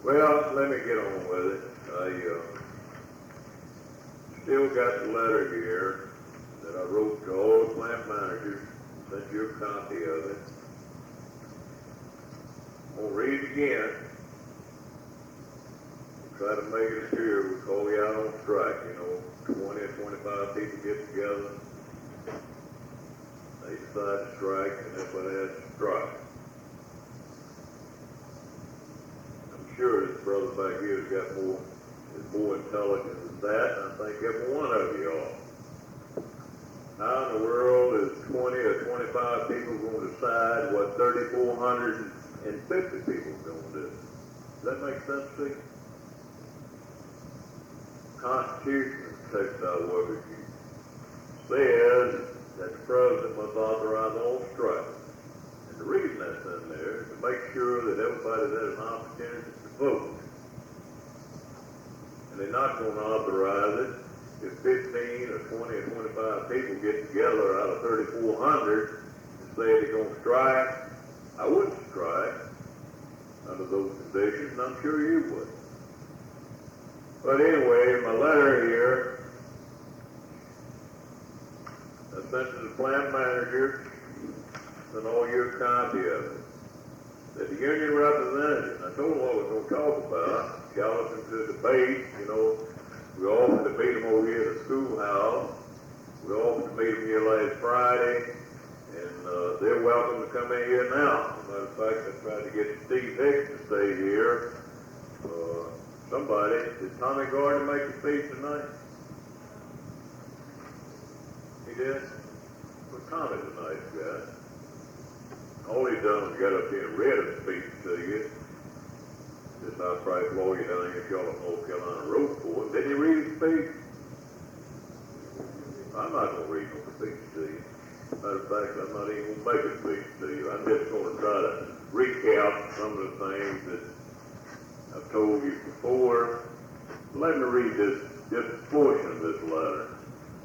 Well, let me get on with it. I still got the letter here that I wrote to all the plant managers. Sent you a copy of it. I'm going to read it again. Try to make it clear. We call you out on strike. 20 or 25 people get together. They decide to strike, and everybody has to strike. I'm sure this brother back here is more intelligent than that, and I think every one of you are. How in the world is 20 or 25 people going to decide what 3,450 people are going to do? Does that make sense to you? Constitution of the Textile Workers Union says that the president must authorize all strikes. And the reason that's in there is to make sure that everybody has an opportunity to vote. And they're not going to authorize it if 15 or 20 or 25 people get together out of 3,400 and say they're going to strike. I wouldn't strike under those conditions, and I'm sure you would. But anyway, my letter here, I sent to the plant manager and all your copy of it. That the union representatives, I told them what I was going to talk about, got us into a debate, we offered to meet them over here at the schoolhouse. We offered to meet them here last Friday, and they're welcome to come in here now. As a matter of fact, I tried to get Steve Hicks to stay here. Did Tommy Gardner make the speech tonight? He did? Well, Tommy's a nice guy. All he done was got up here and read a speech to you. This our price lawyer down here in Charlotte, North Carolina wrote for it. Didn't he read his speech? I'm not going to read no speech to you. Matter of fact, I'm not even going to make a speech to you. I'm just going to try to recap some of the things that I've told you before. Let me read just a portion of this letter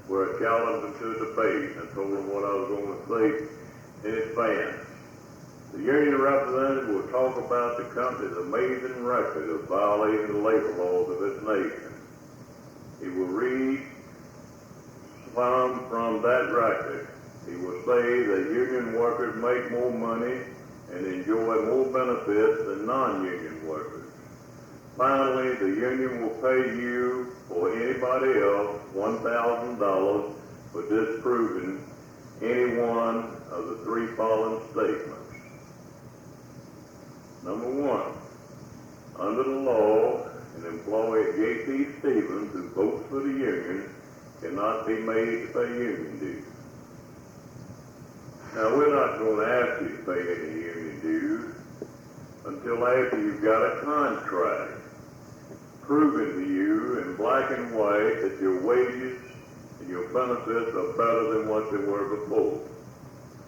where I challenged them to a debate and told them what I was going to say in advance. The union representative will talk about the company's amazing record of violating the labor laws of its nation. He will read some from that record. He will say that union workers make more money and enjoy more benefits than non-union workers. Finally, the union will pay you or anybody else $1,000 for disproving any one of the three following statements. Number one, under the law, an employee at J.P. Stevens who votes for the union cannot be made to pay union dues. Now, we're not going to ask you to pay any union dues until after you've got a contract proving to you in black and white that your wages and your benefits are better than what they were before.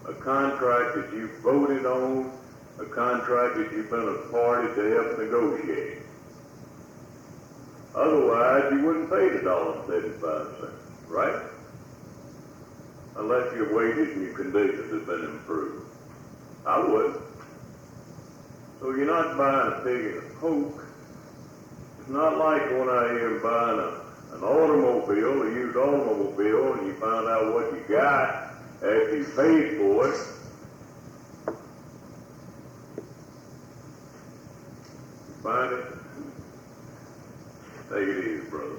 A contract that you voted on, a contract that you've been a party to help negotiate. Otherwise, you wouldn't pay the $1.75, right? Unless your wages and your conditions have been improved. I would. So you're not buying a pig in a poke. It's not like going out here and buying an automobile, a used automobile, and you find out what you got after you paid for it. You find it? Take it easy, brother.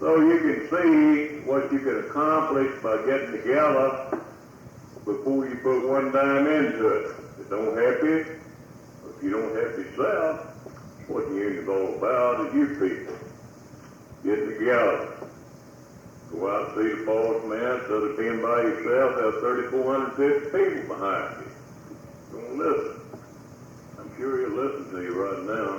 So you can see what you can accomplish by getting together before you put one dime into it. If it don't help you, or if you don't help yourself, what the union's all about is you people getting together. Go out and see the boss man, instead of being by yourself, have 3,450 people behind you. Don't listen. I'm sure he'll listen to you right now.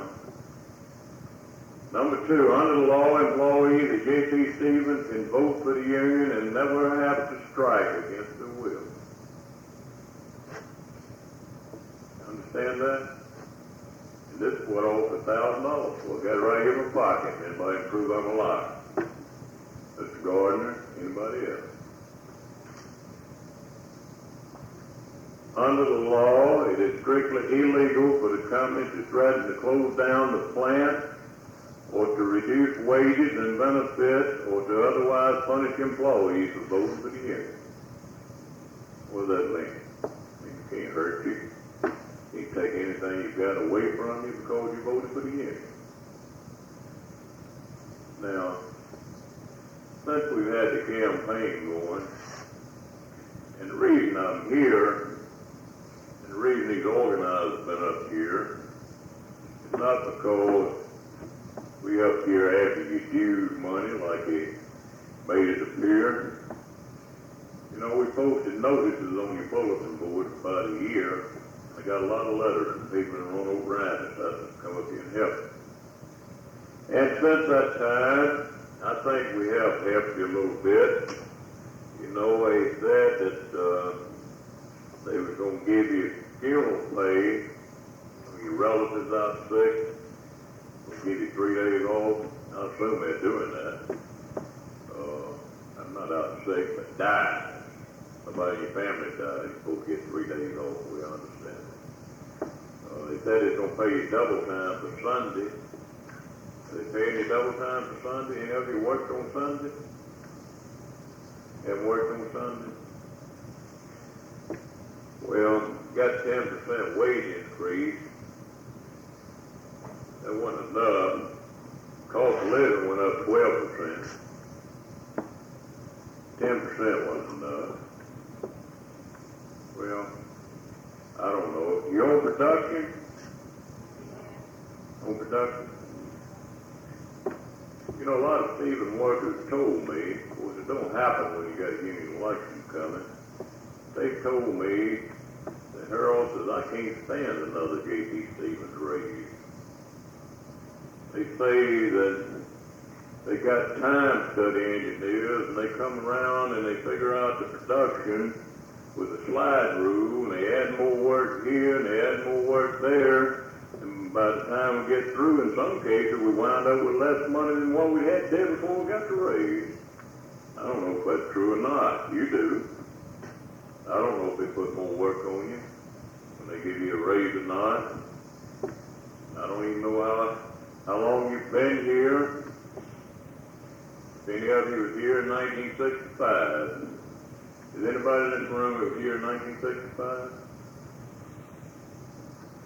Number two, under the law, employees at J.P. Stevens can vote for the union and never have to strike against their will. Understand that? And this is what I offered $1,000 for. I got it right here in my pocket. Anybody can prove I'm a liar? Mr. Gardner, anybody else? Under the law, it is strictly illegal for the company to threaten to close down the plant or to reduce wages and benefits or to otherwise punish employees for voting for the union. What does that mean? It can't hurt you. Can't take anything you've got away from you because you voted for the union. Now, since we've had the campaign going, and the reason I'm here, and the reason these organizers have been up here, is not because we up here after you use money like they made it appear. You know, we posted notices on your bulletin board for about a year. I got a lot of letters from people in Roanoke Roanoke that come up here and help. And since that time, I think we have helped you a little bit. You know, they said that they were going to give you funeral pay when your relatives out sick. They'll give you 3 days off. I assume they're doing that. I'm not out sick, but died. Somebody in your family died. You're supposed to get 3 days off. We understand it. They said it's going to pay you double time for Sunday. Are they paying you double time for Sunday? Any of you worked on Sunday? Haven't worked on Sunday? Well, got 10% wage increase. That wasn't enough. Cost of living went up 12%. 10% wasn't enough. Well, I don't know. You on production? On production? You know, a lot of Stephen workers told me, of course it don't happen when you got a union election coming, they told me that Harold says, I can't stand another J.P. Stevens raise. They say that they got time study engineers and they come around and they figure out the production with a slide rule, and they add more work here and they add more work there, and by the time we get through, in some cases, we wind up with less money than what we had there before we got the raise. I don't know if that's true or not. You do. I don't know if they put more work on you when they give you a raise or not. I don't even know how long you've been here. If any of you was here in 1965, is anybody in this room who was here in 1965?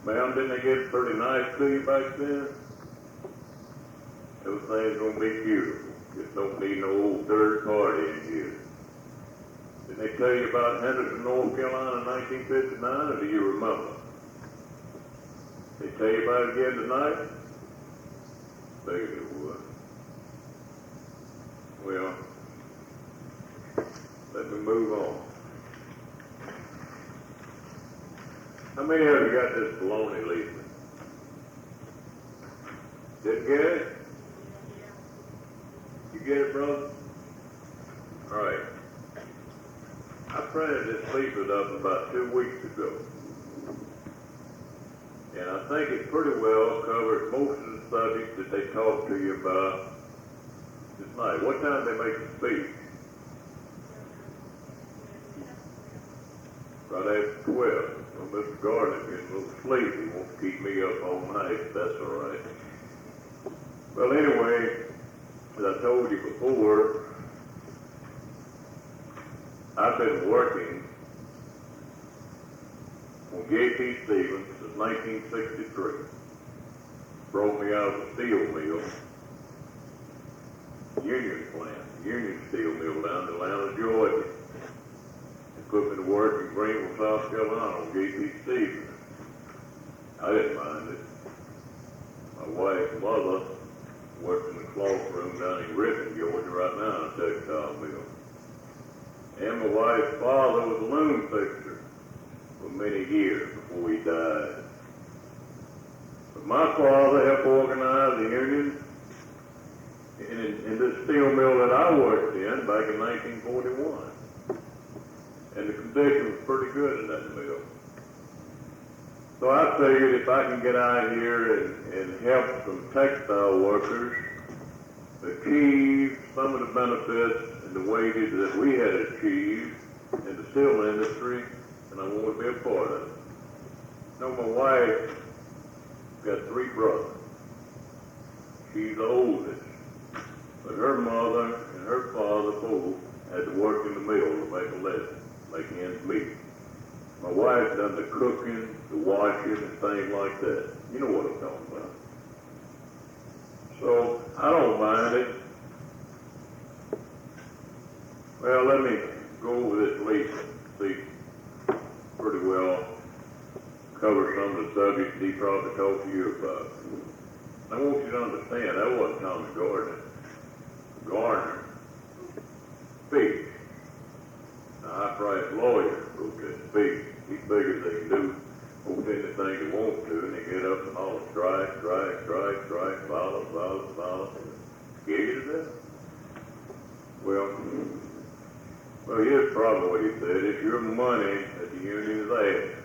Ma'am, didn't they get pretty nice to you back then? Everything's going to be beautiful. Just don't need no old third party in here. Didn't they tell you about Henderson, North Carolina in 1959, or do you remember? They tell you about it again tonight? Figured it would. Well, let me move on. How many of you got this baloney leaflet? Didn't get it? You get it, brother? All right. I printed this leaflet up about 2 weeks ago. And I think it pretty well covers most of the subjects that they talked to you about this night. What time did they make the speech? Right after 12. Well, Mr. Gardner getting a little sleepy. He wants to keep me up all night. That's all right. Well, anyway, as I told you before, I've been working on J.P. Stevens since 1963. Brought me out of the steel mill, Union plant, Union Steel Mill down in Atlanta, Georgia. Put me to work in Greenville, South Carolina on J.P. Stevens. I didn't mind it. My wife's mother worked in the cloth room down in Griffin, Georgia, right now in a textile mill. And my wife's father was a loom fixer for many years before he died. But my father helped organize the union in this steel mill that I worked in back in 1941. And the condition was pretty good in that mill. So I figured if I can get out here and help some textile workers achieve some of the benefits and the wages that we had achieved in the steel industry, and I want to be a part of it. You know, my wife got 3 brothers. She's the oldest, but her mother and her father both had to work in the mill to make a living, make ends meet. My wife done the cooking, the washing, and things like that. You know what I'm talking about. So I don't mind it. Well, let me go over this lease and see pretty well cover some of the subjects he probably talked to you about. I want you to understand that wasn't Thomas Gardner. Garner speech. A high-priced lawyer wrote that speech. He figures they can do most anything they want to, and they get up and all strike, violence, get you to death. Well, here's probably what he said. It's your money that the union is after.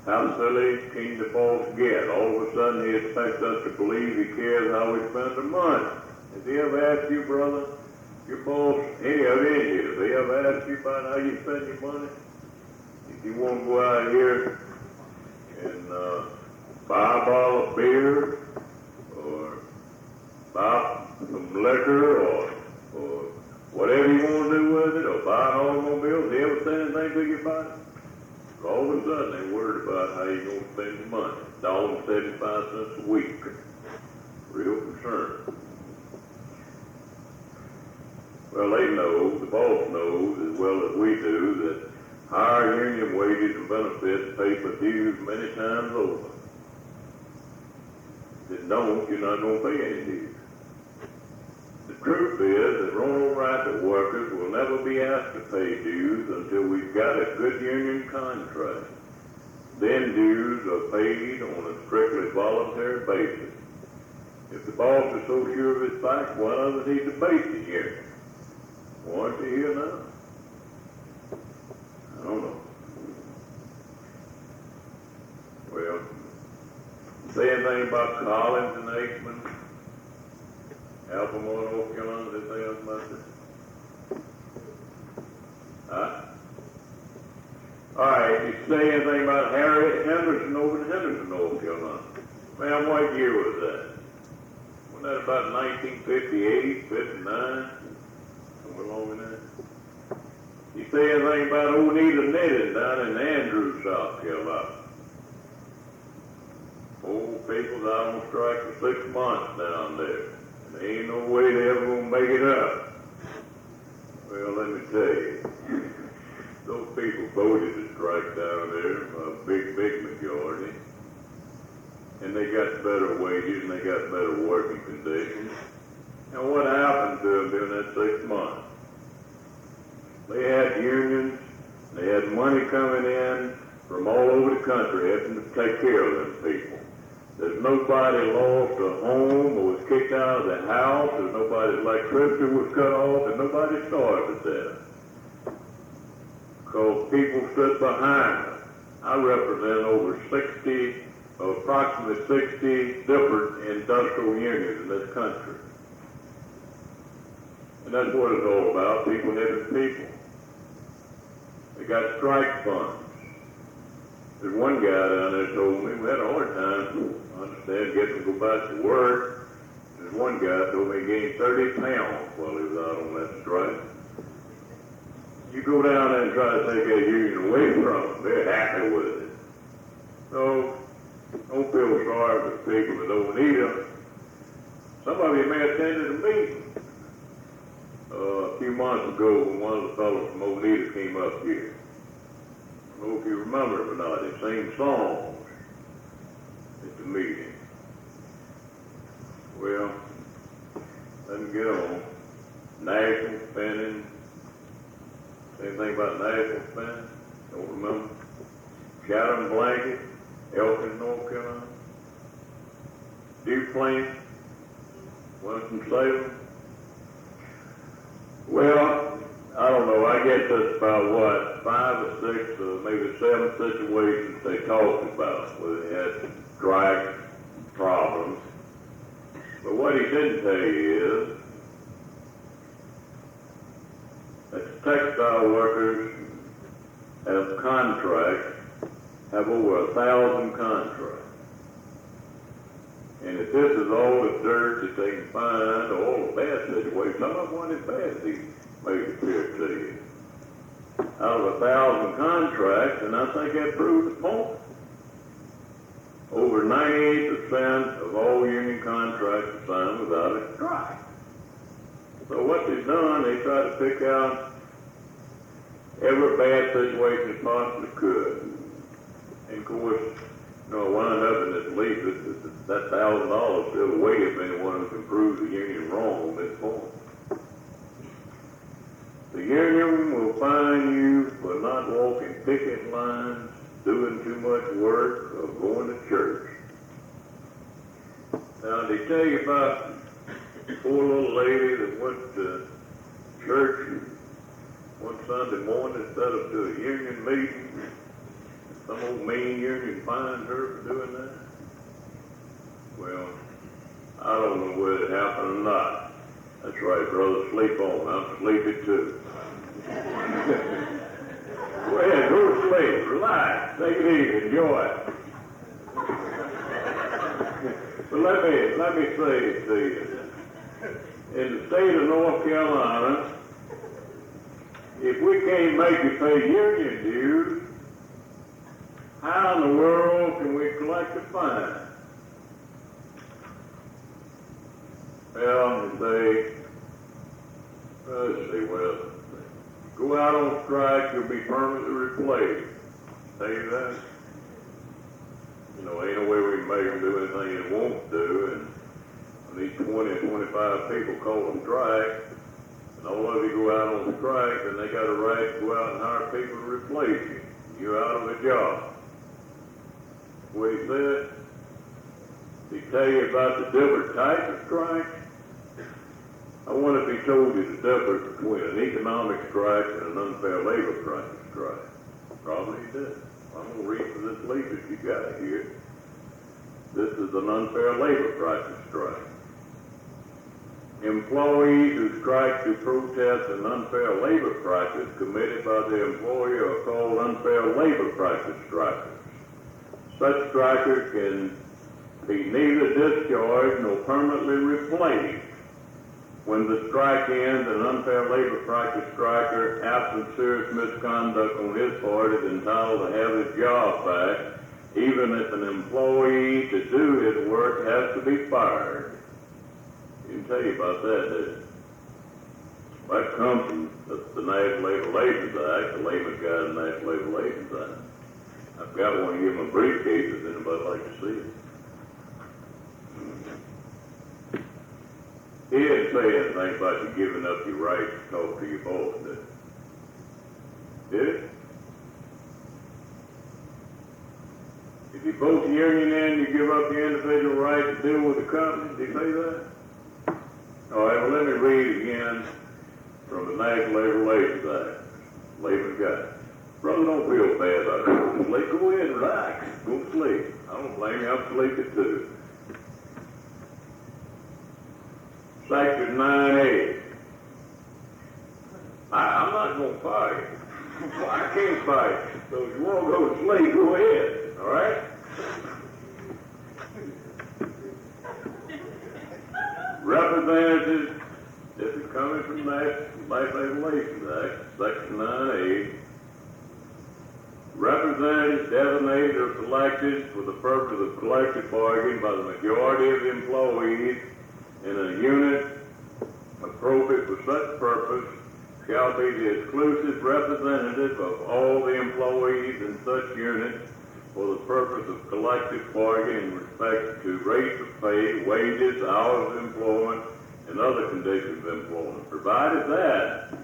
How silly can the boss get? All of a sudden he expects us to believe he cares how we spend the money. Has he ever asked you, brother, your boss, any of you, have they ever asked you about how you spend your money? If you want to go out here and buy a bottle of beer or buy some liquor or whatever you want to do with it, or buy an automobile, have they ever said anything to you about it? All of a sudden they're worried about how you're going to spend your money. $1.75 a week. Real concerned. Well, they know, the boss knows as well as we do, that higher union wages and benefits pay for dues many times over. If you don't, you're not going to pay any dues. The truth is that Roanoke Rapid workers will never be asked to pay dues until we've got a good union contract. Then dues are paid on a strictly voluntary basis. If the boss is so sure of his facts, why doesn't he debate the union? Why aren't you here now? I don't know. Well, say anything about Collins and Aikman? Albemarle, North Carolina, did they have about this? Huh? All right, you say anything about Harriet Henderson over in Henderson, North Carolina? Man, what year was that? Wasn't that about 1958, 59? Somewhere along in there? You say anything about Oneida Knitting down in Andrews, South Carolina? Old people's out on strike for 6 months down there. There ain't no way they ever gonna make it up. Well, let me tell you, those people voted to strike down there, a big majority, and they got better wages and they got better working conditions. And what happened to them during that 6 months? They had unions, they had money coming in from all over the country having to take care of them people. There's nobody lost a home or was kicked out of the house. There's nobody's electricity was cut off, and nobody starved to death. Because people stood behind us. I represent over 60, approximately 60 different industrial unions in this country. And that's what it's all about, people helping people. They got strike funds. There's one guy down there told me, we had a hard time, I understand, getting to go back to work. There's one guy told me he gained 30 pounds while he was out on that strike. You go down there and try to take that union away from them, they're happy with it. So, don't feel sorry for people that don't need them. Some of you may have attended a meeting a few months ago when one of the fellows from Oneida came up here. I don't know if you remember them or not. They sang songs at the meeting. Well, let me get on. National spending. Say anything about national spending? Don't remember. Chatham Blanket, Elkins, North Carolina. Duplain, Winston-Salem. Well, I don't know. I guess that's about 5 or 6 or maybe 7 situations they talked about where they had strike problems. But what he didn't tell you is that the textile workers have contracts, have over 1,000 contracts. And if this is all the dirt that they can find, or all the bad situations, some of them weren't as bad as he made it appear to you. Out of 1,000 contracts, and I think that proves the point. Over 98% of all union contracts are signed without a strike. So what they've done, they try to pick out every bad situation they possibly could. And of course, wound up in this lease, that $1,000 still way if anyone can prove the union wrong on this point. The union will fine you for not walking picket lines, doing too much work, or going to church. Now, they tell you about the poor little lady that went to church one Sunday morning instead of to a union meeting. Some old mean union fined her for doing that. Well, I don't know whether it happened or not. That's right, brother, sleep on. I'm sleepy too. Go ahead, go to sleep, relax, take it easy, enjoy it. But let me say it to you. In the state of North Carolina, if we can't make you pay union dues, how in the world can we collect a fine? Well, let's see, go out on strike, you'll be permanently replaced. Tell you that? Ain't no way we can make them do anything they won't do, and when these 20 or 25 people call a strike, and all of you go out on strike, then they got a right to go out and hire people to replace you. You're out of a job. What he said? Did he tell you about the different types of strikes? I wonder if he told you the difference between an economic strike and an unfair labor practice strike. Probably he did. I'm going to read from this leaflet you got here. This is an unfair labor practice strike. Employees who strike to protest an unfair labor practice committed by the employer are called unfair labor practice strikers. Such strikers can be neither discharged nor permanently replaced. When the strike ends, an unfair labor practice striker, absent serious misconduct on his part, is entitled to have his job back, even if an employee to do his work has to be fired. He didn't tell you about that, did he? That comes from the National Labor Relations Act, the layman's guide in the National Labor Relations Act. I've got one here in my briefcase if anybody like to see it. He didn't say anything about you giving up your right to talk to your boss, did he? Did he? If you vote the union in, you give up your individual right to deal with the company. Did he say that? All right, well, let me read again from the National Labor Relations Act. Labor's Guide. Brother, don't feel bad about going to sleep. Go ahead and relax. Go to sleep. I don't blame you. I'm sleepy too. Section 9A. I'm not going to fire you. I can't fire you. So if you want to go to sleep, go ahead. All right? Representatives, this is coming from the National Labor Relations Act, Section 9A. Representatives designated or selected for the purpose of collective bargaining by the majority of the employees in a unit appropriate for such purpose shall be the exclusive representative of all the employees in such unit for the purpose of collective bargaining in respect to rates of pay, wages, hours of employment, and other conditions of employment, provided that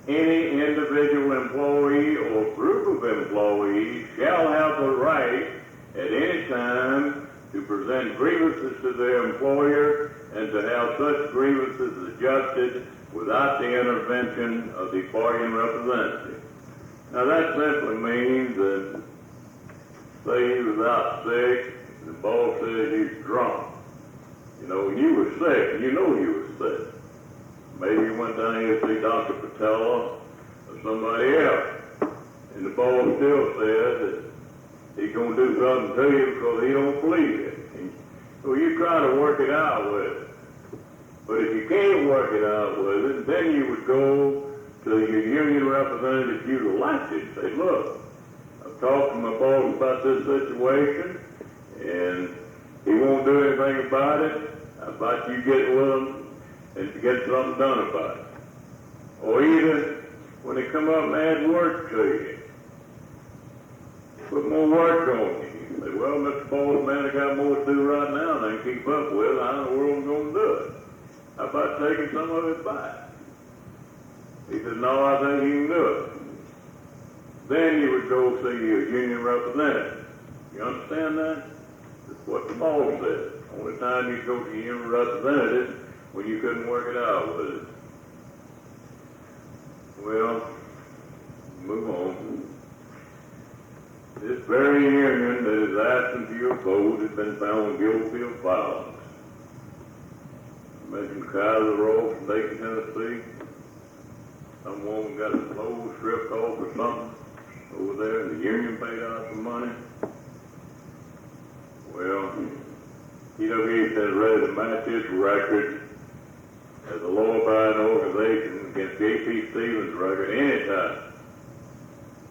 any individual employee or group of employees shall have the right at any time to present grievances to their employer and to have such grievances adjusted without the intervention of the bargaining representative. Now that simply means that, say he was out sick, the boss says he's drunk. When you were sick, you know you were sick. Maybe you went down here to see Dr. Patella or somebody else. And the boss something to you because he don't believe it. And so you try to work it out with it. But if you can't work it out with it, then you would go to your union representative you'd elected and say, look, I've talked to my boss about this situation, and he won't do anything about it. How about you get with him and get something done about it? Or either when they come up and add work to you, put more work on you. You say, well, Mr. Boss, man, I got more to do right now than I can keep up with. How in the world am I going to do it? How about taking some of it back? He said, no, I think you can do it. Then you would go see your union representative. You understand that? That's what the law says. Only time you go to your union representative when you couldn't work it out with it. Well, move on. This very union that is asking for your vote has been found guilty of violence. I mentioned Kaiser Road from Dayton, Tennessee. Some woman got her clothes stripped off or something over there, and the union paid out some money. Well, TWA says ready to match this record as a law-abiding organization against J.P. Stevens' record anytime.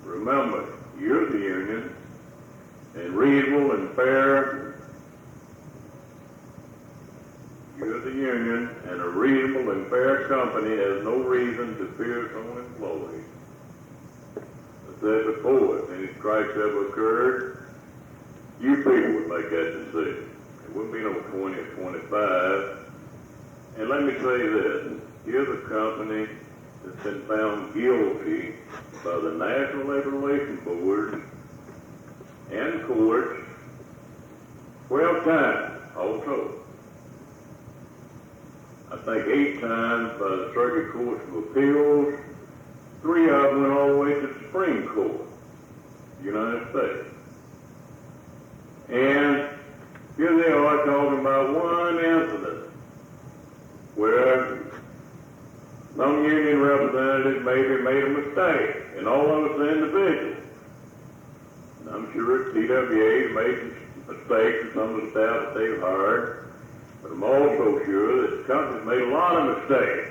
Remember, you're the union, and reasonable and fair. You're the union, and a reasonable and fair company has no reason to fear its own employees. I said before, if any strikes ever occurred, you people would make that decision. It wouldn't be no 20 or 25. And let me say this, here's a company that's been found guilty by the National Labor Relations Board and courts 12 times also. I think 8 times by the Circuit Courts of Appeals. 3 of them went all the way to the Supreme Court of the United States. And here they are talking about one incident where some union representative maybe made a mistake, and all of us are individuals. And I'm sure TWA made some mistakes in some of the staff that they've hired, but I'm also sure that the company's made a lot of mistakes.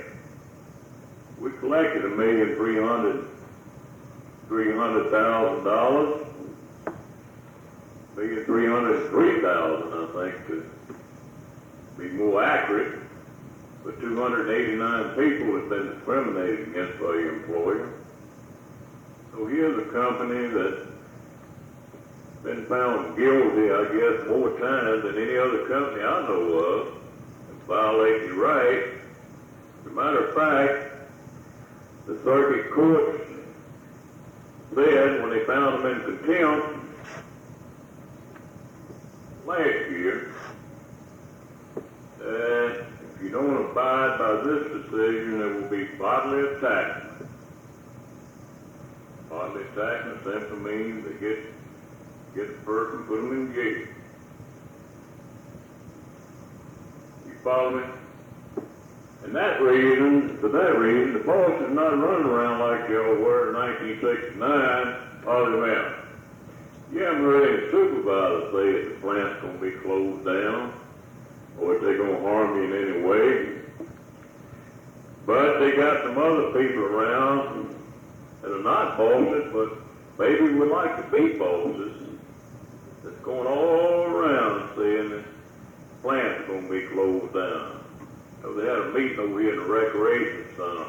We collected $1,300,000, $1,303,000, I think, to be more accurate. But 289 people have been discriminated against by your employer. So here's a company that's been found guilty, I guess, more times than any other company I know of, in violating your rights. As a matter of fact, the circuit courts said when they found them in contempt last year that if you don't abide by this decision, there will be bodily attachment. Bodily attachment simply means they get the person, put them in jail. You follow me? And for that reason, the boss is not running around like y'all were in 1969, hollering out. You haven't heard any supervisor say that the plant's going to be closed down or if they're going to harm you in any way. But they got some other people around that are not bosses, but maybe would like to be bosses, that's going all around saying that the plant's going to be closed down. So they had a meeting over here in the Recreation Center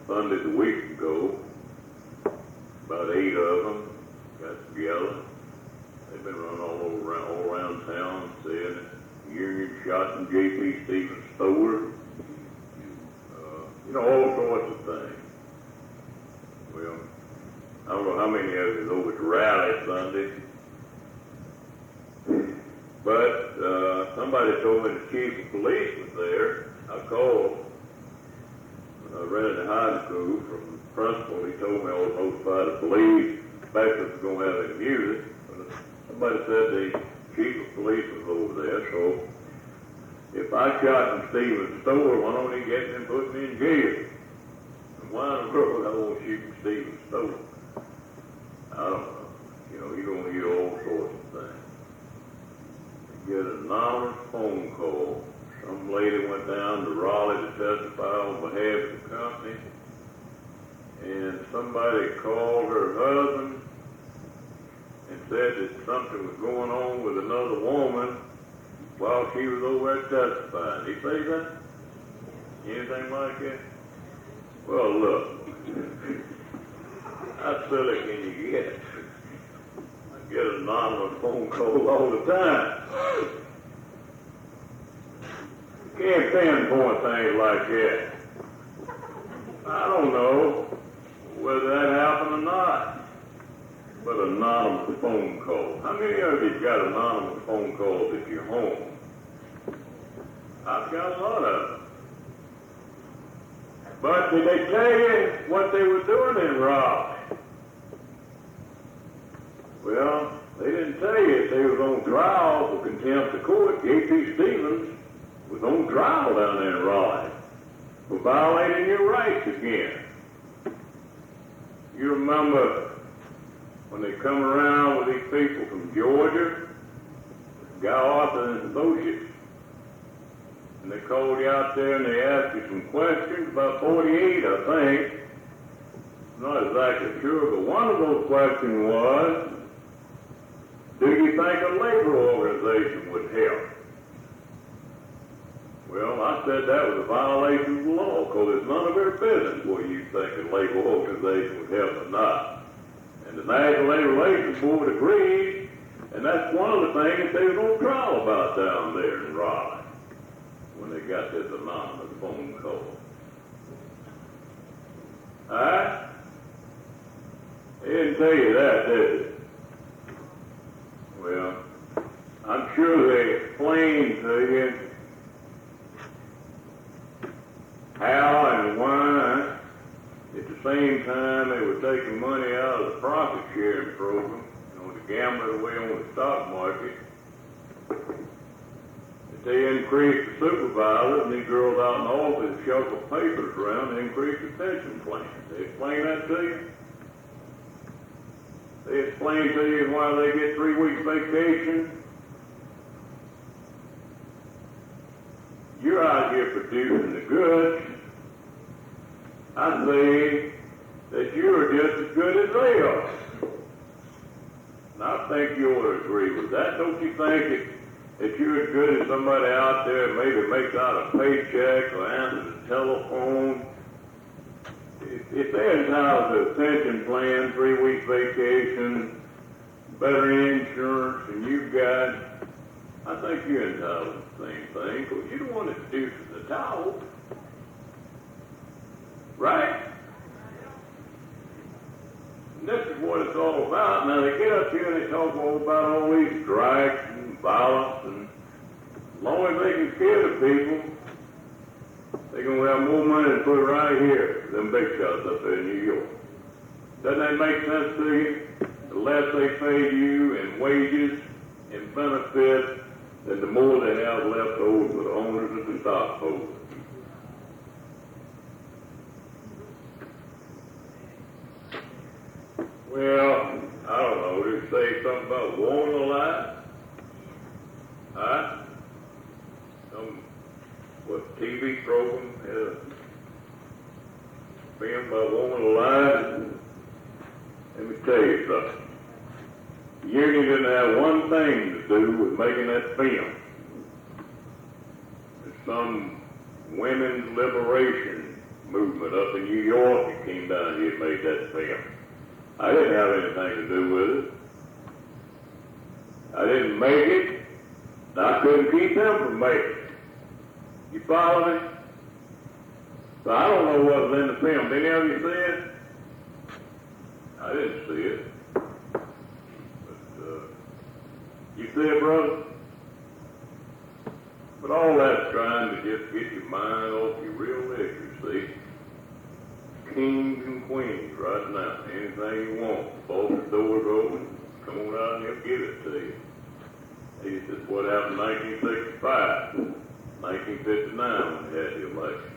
Sunday a week ago. About 8 of them got together. They've been running all around town saying that the union shot in J.P. Stevens' store. All sorts of things. Well, I don't know how many of you is over to rally Sunday. But somebody told me the chief of police was there. I called when I rented a high school from the principal. He told me I was notified the police, especially was going to have any music. But somebody said the chief of police was over there. So if I shot in Stevens' store, why don't he get me and put me in jail? And why in the world I won't shoot in Stevens' store? I don't know. you're going to hear all sorts of things. You get an anonymous phone call. Some lady went down to Raleigh to testify on behalf of the company, and somebody called her husband and said that something was going on with another woman while she was over there testifying. Did he say that? Anything like that? Well, look, how silly can you get? I get an anonymous phone call all the time. You can't pinpoint things like that. I don't know whether that happened or not, but anonymous phone call. How many of you got anonymous phone calls at your home? I've got a lot of them. But did they tell you what they were doing in Raleigh? Well, they didn't tell you if they was on trial for contempt of court. J.P. Stevens was on trial down there in Raleigh for violating your rights again. You remember when they come around with these people from Georgia, Guy Arthur and Associates, and they called you out there and they asked you some questions, about 48, I think. I'm not exactly sure, but one of those questions was, do you think a labor organization would help? Well, I said that was a violation of the law, because it's none of their business whether you think a labor organization would help or not. And the National Labor Relations Board agreed, and that's one of the things that they was on trial about down there in Raleigh when they got this anonymous phone call. Alright? They didn't tell you that, did they? Well, I'm sure they explained to you how and why at the same time they were taking money out of the profit sharing program, to gamble it away on the stock market. That they increased the supervisors and these girls out in the office shuffle papers around and increased the pension plan. They explain that to you? They explain to you why they get 3 weeks vacation. You're out here producing the goods. I say that you're just as good as they are. And I think you ought to agree with that. Don't you think that you're as good as somebody out there that maybe makes out a paycheck or answers the telephone? If they're entitled to a pension plan, 3 weeks vacation, better insurance than you've got, I think you're entitled to the same thing, because you're the one that produces the towel. Right? And this is what it's all about. Now, they get up here and they talk all about all these strikes and violence, and as long as they can scare the people, they're going to have more money to put right here than big shots up there in New York. Doesn't that make sense to you? The less they pay you in wages and benefits, then the more they have left over for the owners and the stockholders. Well, I don't know. Did it say something about warning the light? Huh? What TV program had a film about warning the light? Let me tell you something. The union didn't have one thing to do with making that film. There's some women's liberation movement up in New York that came down here and made that film. I didn't have anything to do with it. I didn't make it, and I couldn't keep them from making it. You follow me? So I don't know what was in the film. Did any of you see it? I didn't see it. But, you see it, brother? But all that's trying to just get your mind off your real issues, see? Kings and queens right now. Anything you want. Both the doors open. Come on out and he'll give it to you. This is what happened in 1965, 1959 when they had the election.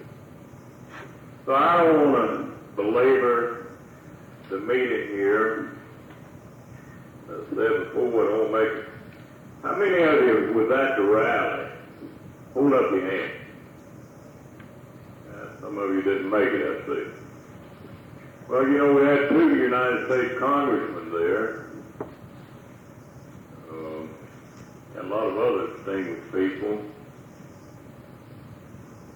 So I don't want to belabor the meeting here. said before, I don't make it. How many of you was at the rally? Hold up your hand. Some of you didn't make it, I see. Well, you know, we had 2 United States congressmen there. And a lot of other distinguished people.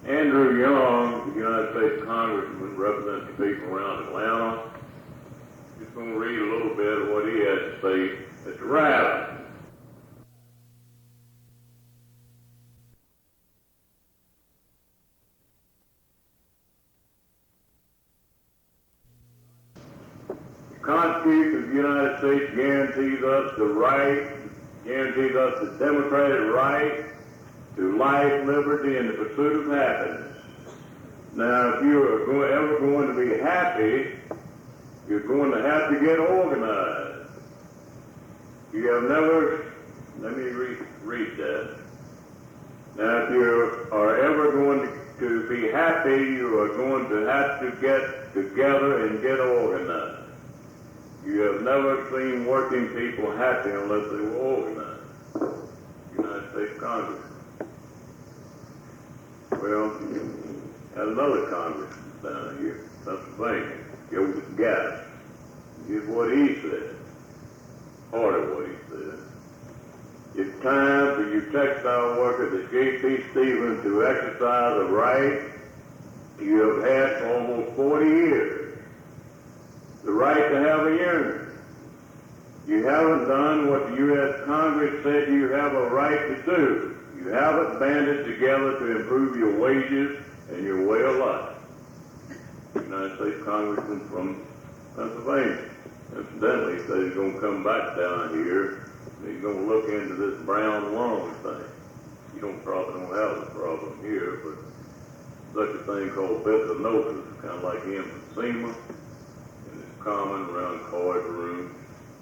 Andrew Young, the United States congressman, represents the people around Atlanta. Just going to read a little bit of what he had to say at the rally. The Constitution of the United States guarantees us the democratic right to life, liberty, and the pursuit of happiness. Now, if you are ever going to be happy, you're going to have to get organized. You have never, let me read that. Now, if you are ever going to be happy, you are going to have to get together and get organized. You have never seen working people happy unless they were organized. United States Congress. Well, had another congressman down here, Pennsylvania, Joseph Gass. Here's what he said. Part of what he said. It's time for you textile workers at J.P. Stevens to exercise a right you have had for almost 40 years. The right to have a union. You haven't done what the U.S. Congress said you have a right to do. You haven't banded together to improve your wages and your way of life. United States Congressman from Pennsylvania. Incidentally, he said he's going to come back down here and he's going to look into this brown lung thing. You probably don't have a problem here, but such a thing called byssinosis, kind of like emphysema, and it's common around courtrooms,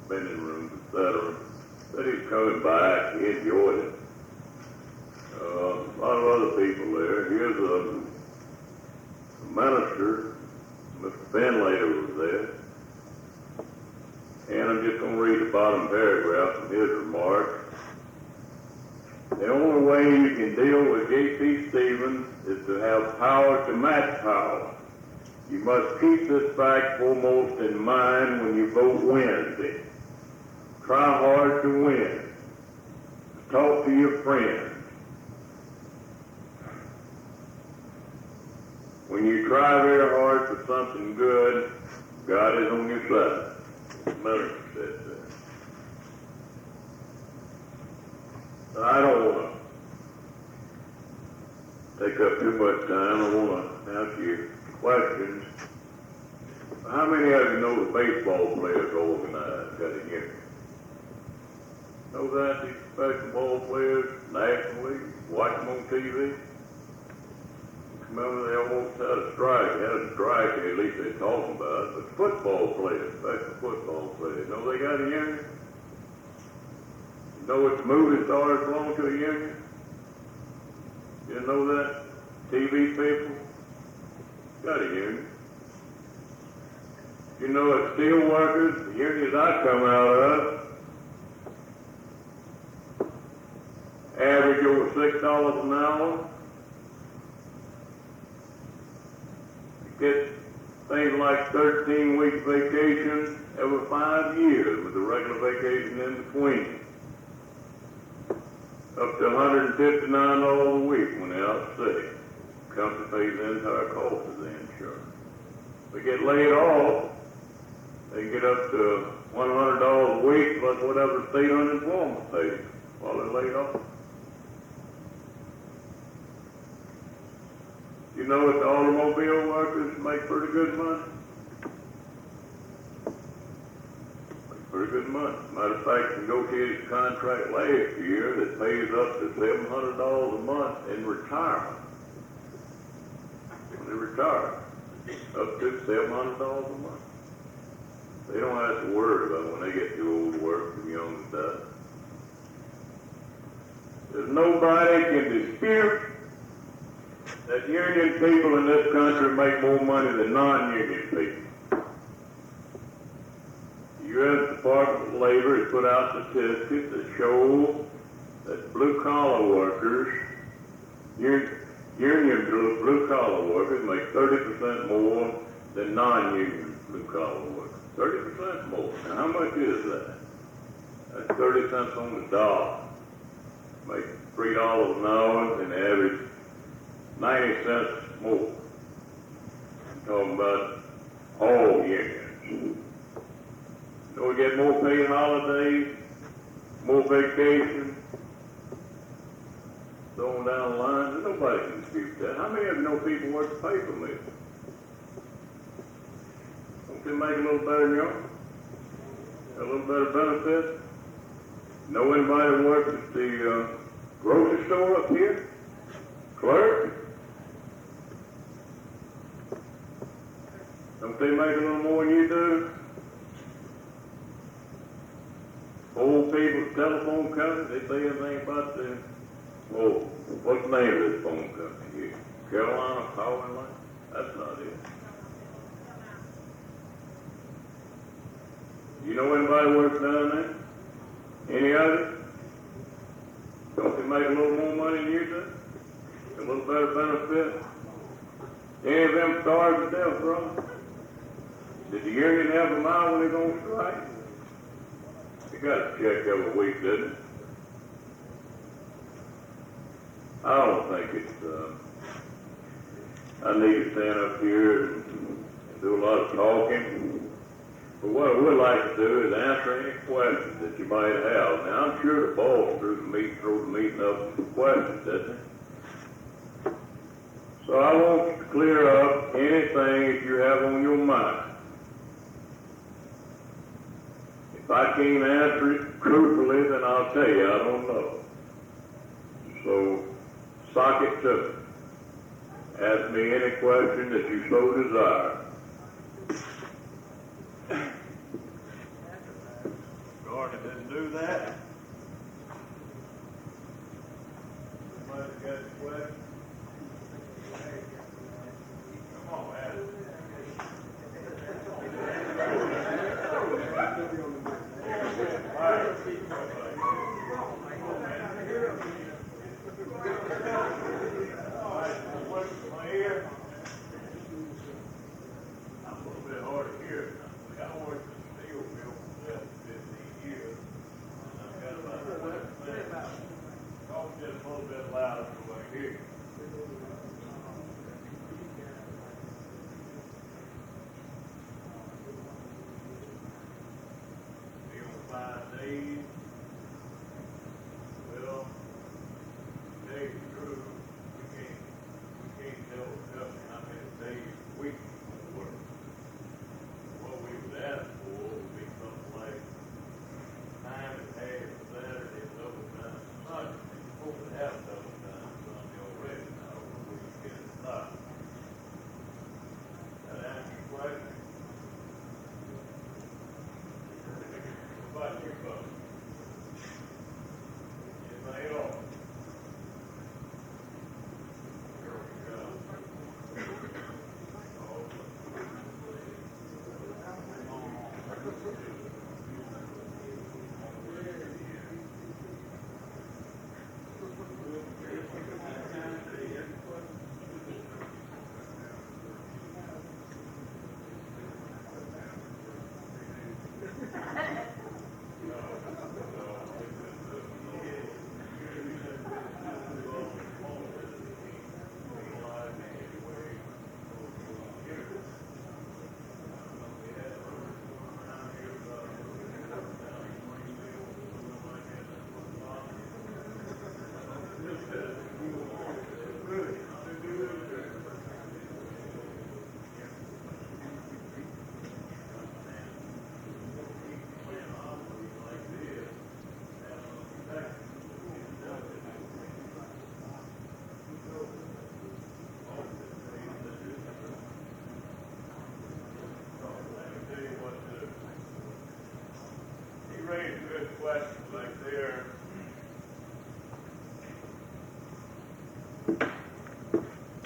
spinning rooms, etc. But he's coming back. He enjoyed it. A lot of other people there. Here's a minister, Mr. Finlater was there. And I'm just going to read the bottom paragraph of his remarks. The only way you can deal with J.P. Stevens is to have power to match power. You must keep this fact foremost in mind when you vote Wednesday. Try hard to win. Talk to your friends. When you try very hard for something good, God is on your side. Minister said that. I don't want to take up too much time. I want to ask you questions. How many of you know the baseball players are organized? Got a union? Know that? These professional ball players, National League, watch them on TV. Remember, they almost had a strike. They had a strike, at least they're talking about it. But football players, professional football players, know they got a union? You know what movie stars belong to a union? You didn't know that? TV people got a union. You know that steel workers, the unions I come out of, average over $6 an hour. Get things like 13 weeks vacation every 5 years with a regular vacation in between. Up to $159 a week when they're out sick. The company pays the entire cost of the insurance. If they get laid off, they get up to $100 a week plus whatever the state unemployment pays while they're laid off. You know that the automobile workers make pretty good money? Make pretty good money. Matter of fact, negotiated a contract last year that pays up to $700 a month in retirement. When they retire, up to $700 a month. They don't have to worry about when they get too old to work and young to die. There's nobody can dispute that union people in this country make more money than non-union people. The U.S. Department of of Labor has put out statistics that show that blue-collar workers, union blue-collar workers make 30% more than non-union blue-collar workers. 30% more. Now, how much is that? That's 30 cents on the dollar. Make $3 an hour and average 90 cents more. I'm talking about all unions. So we get more paid holidays, more vacation, going down the line. Nobody can dispute that. How many of you know people work the paper mill? Don't they make a little better than y'all? A little better benefit? Know anybody that works at the grocery store up here? Clerk? Don't they make a little more than you do? Old people's telephone company, they say anything about the, oh, what's the name of this phone company here? Carolina Power and Light? That's not it. You know anybody works down there? Any others? Don't they make a little more money than you do? A little better benefit? Any of them starved to death, bro? Did the union have them out when they're going to strike? You got to check every week, didn't it? I don't think it's, I need to stand up here and do a lot of talking. But what I would like to do is answer any questions that you might have. Now, I'm sure the boss throws the meeting up with questions, doesn't he? So I want you to clear up anything that you have on your mind. If I can't answer it truthfully, then I'll tell you I don't know. So, sock it to me. Ask me any question that you so desire. Gordon didn't do that. Somebody got a question? Come on, Adam.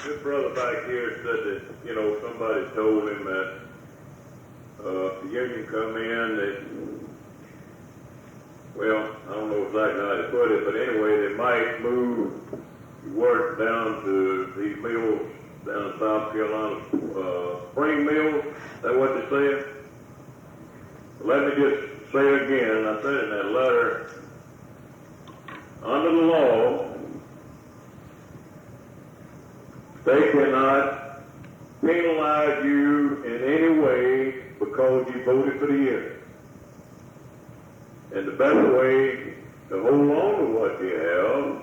This brother back here said that, you know, somebody told him that the union come in, that well, I don't know exactly how to put it, but anyway, they might move work down to these mills down in South Carolina, spring mills. Is that what they said? Let me just say again, I said in that letter, under the law, they cannot penalize you in any way because you voted for the union. And the best way to hold on to what you have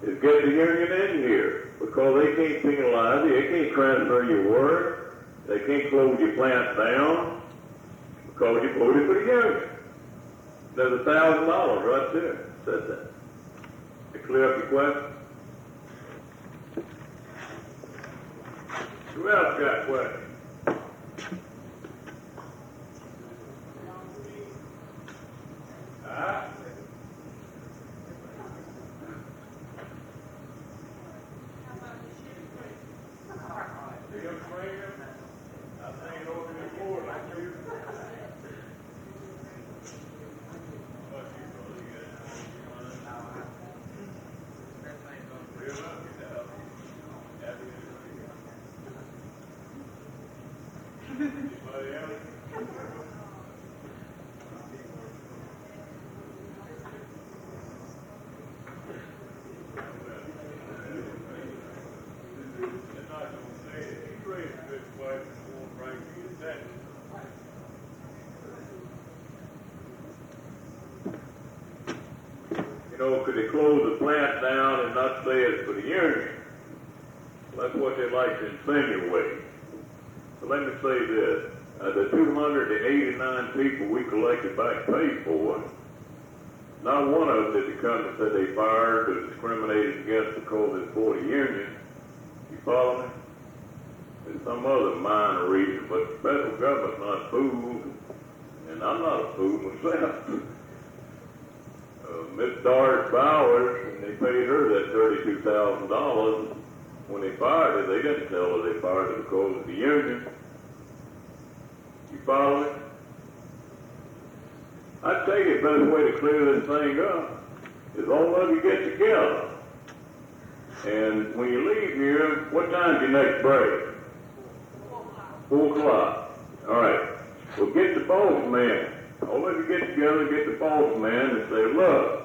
is get the union in here, because they can't penalize you, they can't transfer your work, they can't close your plant down because you voted for the union. There's $1,000 right there, says that. To clear up your question? Who else got questions? You know, could they close the plant down and not say it's for the union? That's what they like to insinuate. So let me say this. The 289 people we collected back pay for, not one of them did the company said they fired or discriminated against because it's for the union. You follow me? There's some other minor reason, but the federal government's not fooled, and I'm not a fool myself. Miss Doris Bowers, and they paid her that $32,000 when they fired her. They didn't tell her they fired her because of the union. You follow me? I tell you, the best way to clear this thing up is all of you get together. And when you leave here, what time's your next break? 4 o'clock. All right. Well, get the boss man. All of you get together, get the boss man, and say, look,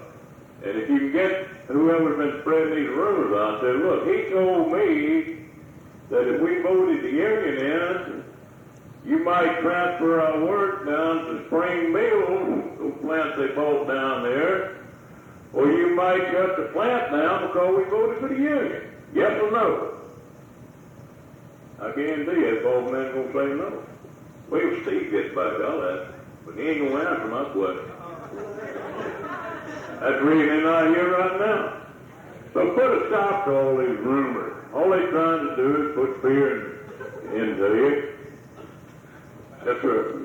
and if you can get whoever's been spreading these rumors out there, look, he told me that if we voted the union in, you might transfer our work down to Spring Mills, those plants they bought down there, or you might shut the plant down because we voted for the union. Yes or no? I guarantee you that boss man's going to say no. Wait till Steve gets back, I'll ask him. But he ain't going to answer my question. That's the reason they're not here right now. So put a stop to all these rumors. All they're trying to do is put fear into you. That's right.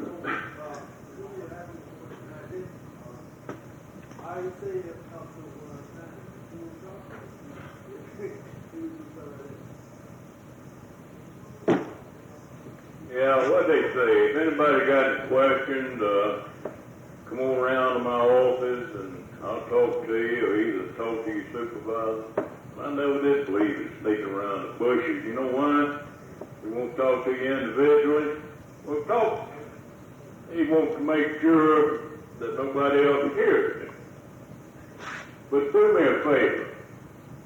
Yeah, what they say, if anybody got any questions, come on around to my office and I'll talk to you, or either talk to your supervisor. I never did believe in sneaking around the bushes. You know why? We won't talk to you individually. We'll talk. He wants to make sure that nobody else hears it. But do me a favor.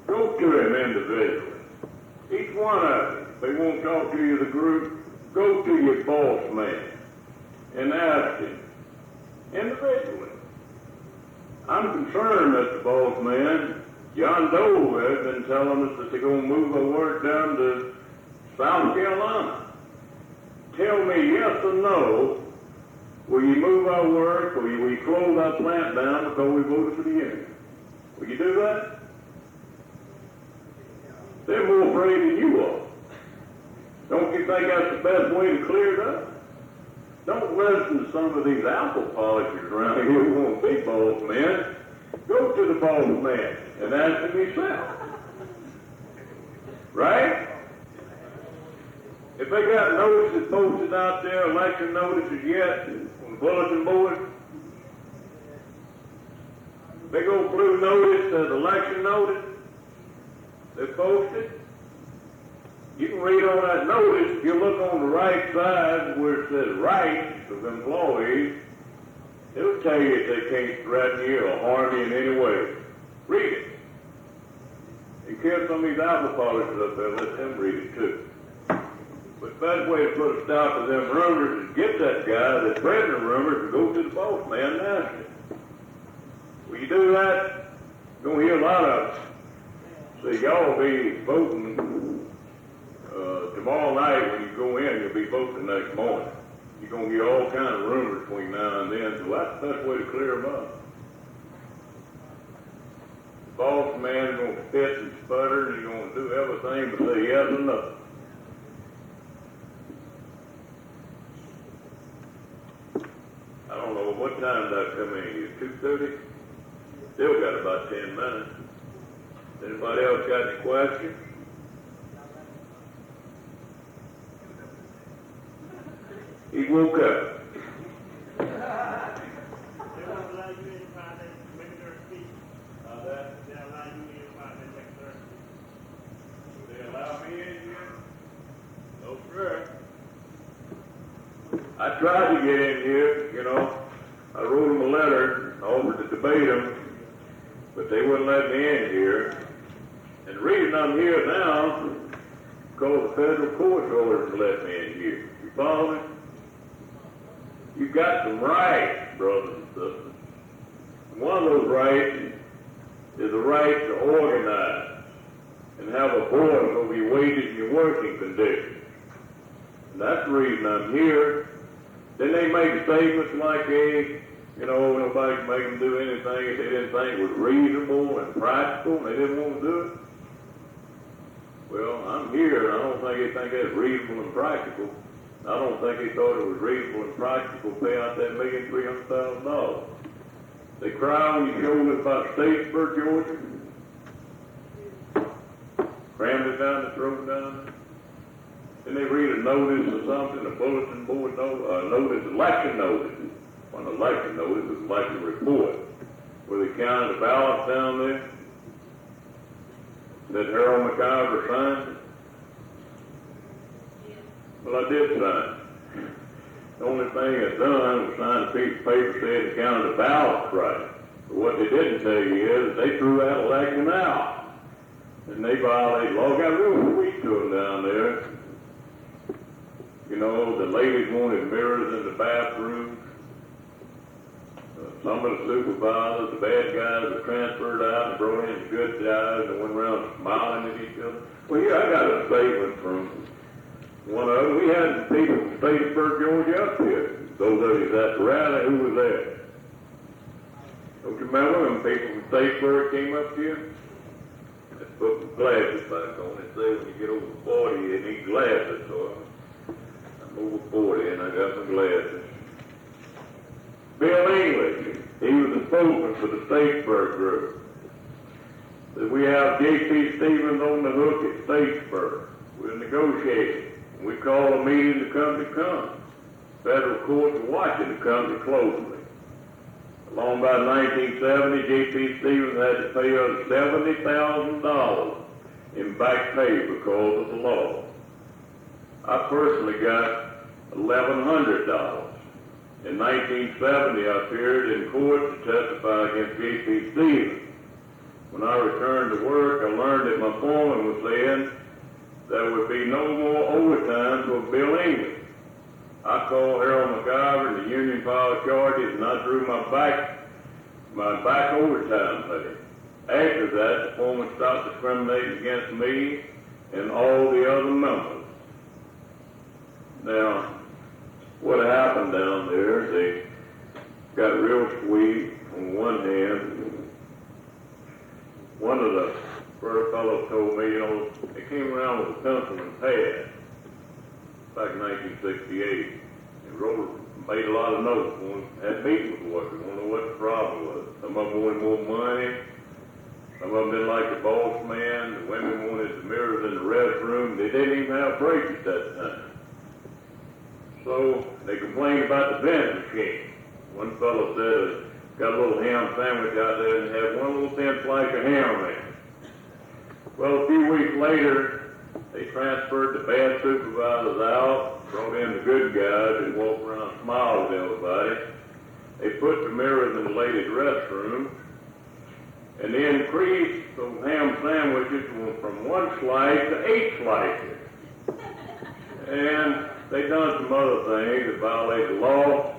Go to him individually. Each one of them. If they won't talk to you as a group, go to your boss man and ask him individually. I'm concerned, Mr. Boss Man. John Doe has been telling us that they're going to move our work down to South Carolina. Tell me yes or no, will you move our work or will you close our plant down because we voted for the union? Will you do that? They're more afraid than you are. Don't you think that's the best way to clear it up? Don't listen to some of these apple polishers around here who want to be boss men. Go to the boss man and ask him yourself. Right? If they got notices posted out there, election notices yet on the bulletin board, big old blue notice, election notice, they posted. You can read on that notice, if you look on the right side where it says rights of employees, it'll tell you that they can't threaten you or harm you in any way. Read it. You kill some of these apple polishers up there, let them read it too. But the best way to put a stop to them rumors is get that guy that's spreading the rumors and go to the boss man nasty. When you do that, you're going to hear a lot of it. So y'all will be voting tomorrow night when you go in, you'll be voting the next morning. You're going to get all kinds of rumors between now and then, so that's the best way to clear them up. The boss man is going to spit and sputter, and he's going to do everything but say yes and no. I don't know, what time did I come in here? 2:30? Still got about 10 minutes. Anybody else got any questions? He woke up. They won't allow you in by that make their speech. They allow you in by that make their speech. They allow me in here? No, sir. I tried to get in here, you know. I wrote them a letter, offered to debate them, but they wouldn't let me in here. And the reason I'm here now is because the federal court ordered to let me in here. You follow me? You've got some rights, brothers and sisters. And one of those rights is the right to organize and have a voice over your wages and your working conditions. And that's the reason I'm here. Then they make statements like, hey, you know, nobody can make them do anything if they didn't think it was reasonable and practical and they didn't want to do it. Well, I'm here, and I don't think they think that's reasonable and practical. I don't think they thought it was reasonable and practical to pay out that $1,300,000. They cry on your shoulders about Statesburg, Georgia. Crammed it down the throat down there. Then they read a notice or something, a bulletin board notice, election notice. On an election notice, it's an election report, where they counted the ballots down there. That Harold McIver signed it. Well, I did sign it. The only thing I done was sign a piece of paper saying they counted the ballots right. But what they didn't tell you is they threw that election out. And they violated law. Got real sweet to them down there. You know, the ladies wanted mirrors in the bathroom. Some of the supervisors, the bad guys, were transferred out and brought in the good guys and went around smiling at each other. Well, yeah, I got a statement from one of them. We had people from Statesburg, Georgia up here. Those of you at the rally, who was there? Don't you remember when people from Statesburg came up here? Let's put some glasses back on. They say when you get over 40, you need glasses. So I'm over 40 and I got some glasses. Bill English, he was the spokesman for the Statesburg group. That we have J.P. Stevens on the hook at Statesburg. We're negotiating. We call a meeting to come. Federal courts are watching the company closely. Along by 1970, J.P. Stevens had to pay us $70,000 in back pay because of the law. I personally got $1,100. In 1970, I appeared in court to testify against J.P. Stevens. When I returned to work, I learned that my foreman was saying there would be no more overtime for Bill English. I called Harold McIver and the union filed charges, and I drew my back overtime pay. After that, the foreman stopped discriminating against me and all the other members. Now, what happened down there, they got real sweet on one hand. One of the first fellows told me, you know, they came around with a pencil and pad back in 1968. They made a lot of notes, had meetings with workers, wanted to know what the problem was. Some of them wanted more money. Some of them didn't like the boss man. The women wanted the mirrors in the restroom. They didn't even have breaks at that time. So they complained about the vending machine. One fellow said got a little ham sandwich out there and had one little thin slice of ham in it. Well, a few weeks later, they transferred the bad supervisors out, brought in the good guys who walked around and smiled at everybody. They put the mirrors in the ladies' restroom, and they increased those ham sandwiches from one slice to 8 slices. And they done some other things that violate the law.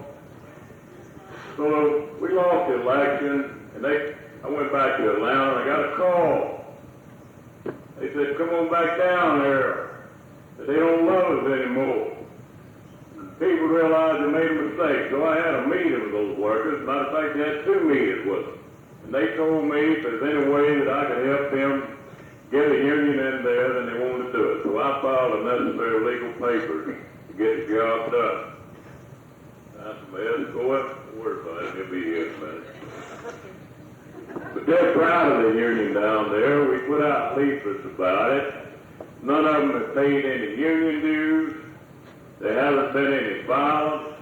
So we lost the election, and I went back to Atlanta, and I got a call. They said, come on back down there, that they don't love us anymore. And people realized they made a mistake, so I had a meeting with those workers. Matter of fact, they had 2 meetings with them. And they told me if there's any way that I could help them get a union in there, then they wanted to do it. So I filed the necessary legal papers to get the job done. I said, well, go up, don't worry about it, he'll be here in a minute. But they're proud of the union down there. We put out leaflets about it. None of them have paid any union dues. There hasn't been any violence.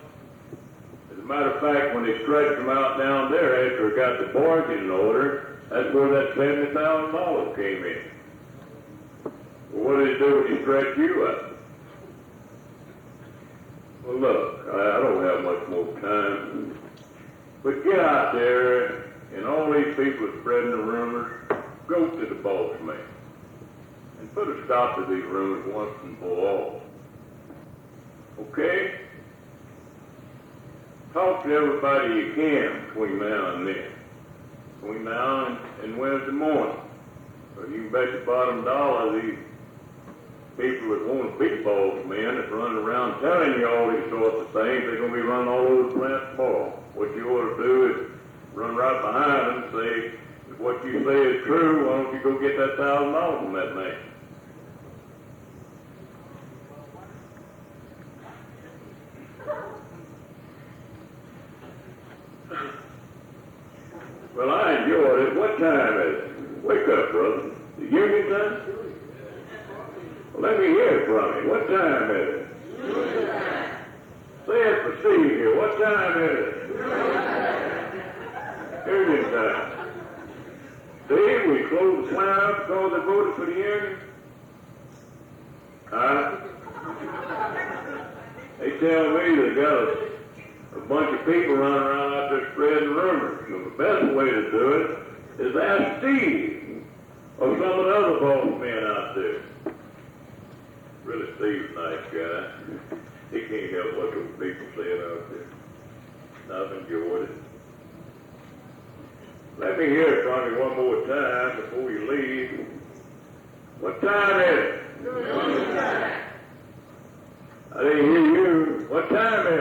As a matter of fact, when they stretched them out down there after it got the bargaining order, that's where that $70,000 came in. Well, what did they do when you stretch you out? Well, look, I don't have much more time. But get out there, and all these people are spreading the rumors, go to the boss man and put a stop to these rumors once and for all. Okay? Talk to everybody you can between now and then. Between now and Wednesday morning. So you can bet your bottom dollar these people that want to be boss men that's running around telling you all these sorts of things, they're going to be running all over the plant tomorrow. What you ought to do is run right behind them and say, if what you say is true, why don't you go get that $1,000 from that man? Well, I enjoyed it. What time is it? Wake up, brother. The union time? Well, let me hear from you. What time is it? Union time. Say it for Steve here. What time is it? Union time. Steve, we closed the plant up because they voted for the union? Huh? They tell me they got a bunch of people running around out there spreading rumors. So the best way to do it is ask Steve or some of the other boss men out there. Really, Steve's a nice guy. He can't help what those people saying out there. I've enjoyed it. Let me hear from you one more time before you leave. What time is it? I didn't hear you. What time is it?